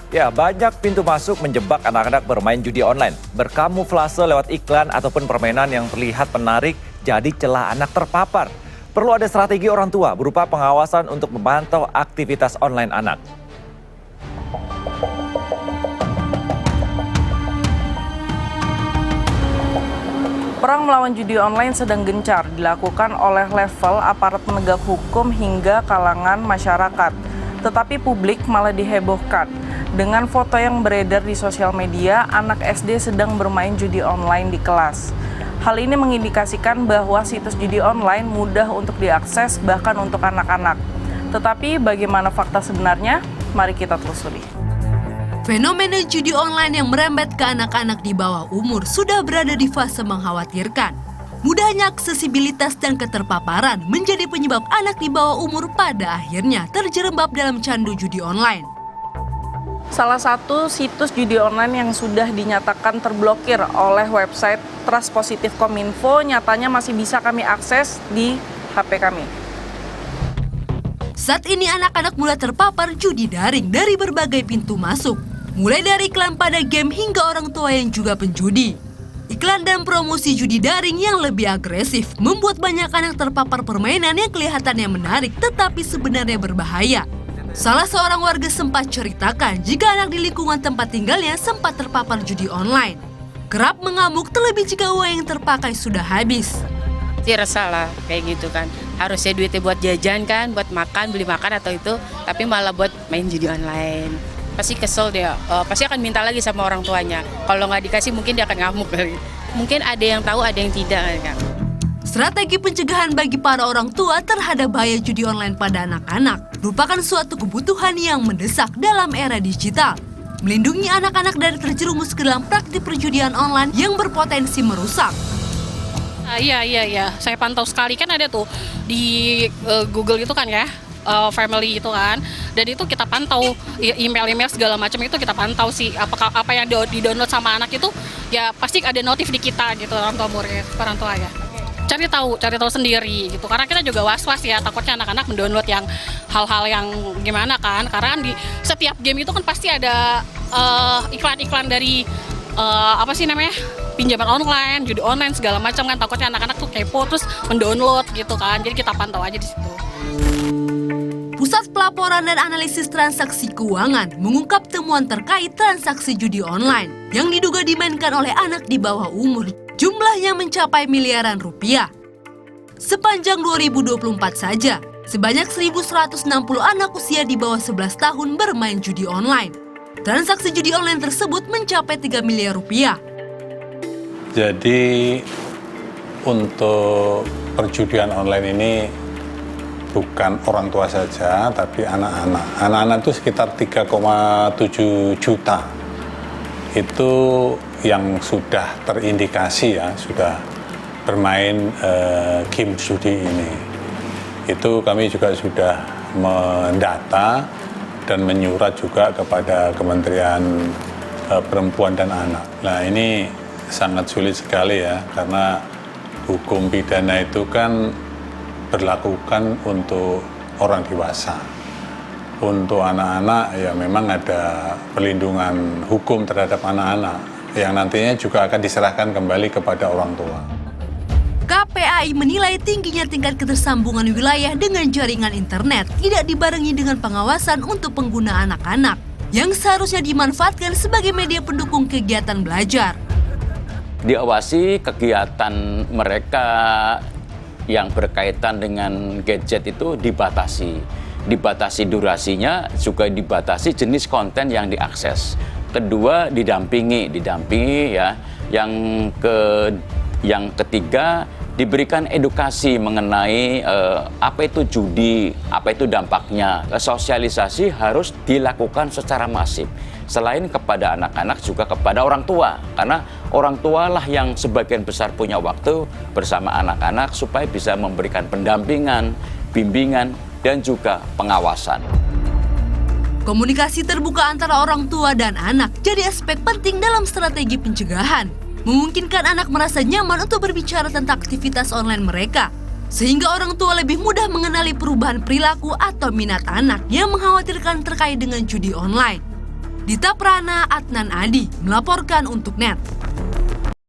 Ya, banyak pintu masuk menjebak anak-anak bermain judi online. Berkamuflase lewat iklan ataupun permainan yang terlihat menarik jadi celah anak terpapar. Perlu ada strategi orang tua berupa pengawasan untuk memantau aktivitas online anak. Perang melawan judi online sedang gencar dilakukan oleh level aparat penegak hukum hingga kalangan masyarakat. Tetapi publik malah dihebohkan. Dengan foto yang beredar di sosial media, anak SD sedang bermain judi online di kelas. Hal ini mengindikasikan bahwa situs judi online mudah untuk diakses bahkan untuk anak-anak. Tetapi bagaimana fakta sebenarnya? Mari kita telusuri. Fenomena judi online yang merembet ke anak-anak di bawah umur sudah berada di fase mengkhawatirkan. Mudahnya aksesibilitas dan keterpaparan menjadi penyebab anak di bawah umur pada akhirnya terjerembab dalam candu judi online. Salah satu situs judi online yang sudah dinyatakan terblokir oleh website Trust Positif Kominfo nyatanya masih bisa kami akses di HP kami. Saat ini anak-anak mulai terpapar judi daring dari berbagai pintu masuk. Mulai dari iklan pada game hingga orang tua yang juga penjudi. Iklan dan promosi judi daring yang lebih agresif membuat banyak anak terpapar permainan yang kelihatannya menarik tetapi sebenarnya berbahaya. Salah seorang warga sempat ceritakan jika anak di lingkungan tempat tinggalnya sempat terpapar judi online. Kerap mengamuk terlebih jika uang yang terpakai sudah habis. Resah lah kayak gitu kan. Harusnya duitnya buat jajan kan, buat makan, beli makan atau itu, tapi malah buat main judi online. Pasti kesel dia, pasti akan minta lagi sama orang tuanya. Kalau nggak dikasih mungkin dia akan ngamuk kali. Mungkin ada yang tahu, ada yang tidak kan. Strategi pencegahan bagi para orang tua terhadap bahaya judi online pada anak-anak merupakan suatu kebutuhan yang mendesak dalam era digital. Melindungi anak-anak dari terjerumus ke dalam praktik perjudian online yang berpotensi merusak. Iya. Saya pantau sekali kan ada tuh di Google itu kan ya, family itu kan. Dan itu kita pantau email segala macam itu kita pantau sih apa yang di-download sama anak itu ya pasti ada notif di kita gitu orang tua murid, orang tua ya. Cari tahu sendiri gitu. Karena kita juga was-was ya takutnya anak-anak mendownload yang hal-hal yang gimana kan. Karena kan di setiap game itu kan pasti ada iklan-iklan dari pinjaman online, judi online segala macam kan, takutnya anak-anak tuh kepo terus mendownload gitu kan. Jadi kita pantau aja di situ. Pusat Pelaporan dan Analisis Transaksi Keuangan mengungkap temuan terkait transaksi judi online yang diduga dimainkan oleh anak di bawah umur. Jumlahnya mencapai miliaran rupiah. Sepanjang 2024 saja, sebanyak 1.160 anak usia di bawah 11 tahun bermain judi online. Transaksi judi online tersebut mencapai 3 miliar rupiah. Jadi untuk perjudian online ini bukan orang tua saja, tapi anak-anak. Anak-anak itu sekitar 3,7 juta. Itu yang sudah terindikasi ya, sudah bermain game judi ini. Itu kami juga sudah mendata dan menyurat juga kepada Kementerian Perempuan dan Anak. Nah ini sangat sulit sekali ya, karena hukum pidana itu kan berlakukan untuk orang dewasa. Untuk anak-anak ya memang ada perlindungan hukum terhadap anak-anak yang nantinya juga akan diserahkan kembali kepada orang tua. KPAI menilai tingginya tingkat ketersambungan wilayah dengan jaringan internet tidak dibarengi dengan pengawasan untuk pengguna anak-anak yang seharusnya dimanfaatkan sebagai media pendukung kegiatan belajar. Diawasi kegiatan mereka yang berkaitan dengan gadget itu dibatasi duransinya, juga dibatasi jenis konten yang diakses. Kedua, didampingi ya. Yang ketiga, diberikan edukasi mengenai apa itu judi, apa itu dampaknya. Sosialisasi harus dilakukan secara masif. Selain kepada anak-anak juga kepada orang tua, karena orang tualah yang sebagian besar punya waktu bersama anak-anak supaya bisa memberikan pendampingan, bimbingan, dan juga pengawasan. Komunikasi terbuka antara orang tua dan anak jadi aspek penting dalam strategi pencegahan. Memungkinkan anak merasa nyaman untuk berbicara tentang aktivitas online mereka, sehingga orang tua lebih mudah mengenali perubahan perilaku atau minat anak yang mengkhawatirkan terkait dengan judi online. Dita Prana, Adnan Adi melaporkan untuk NET.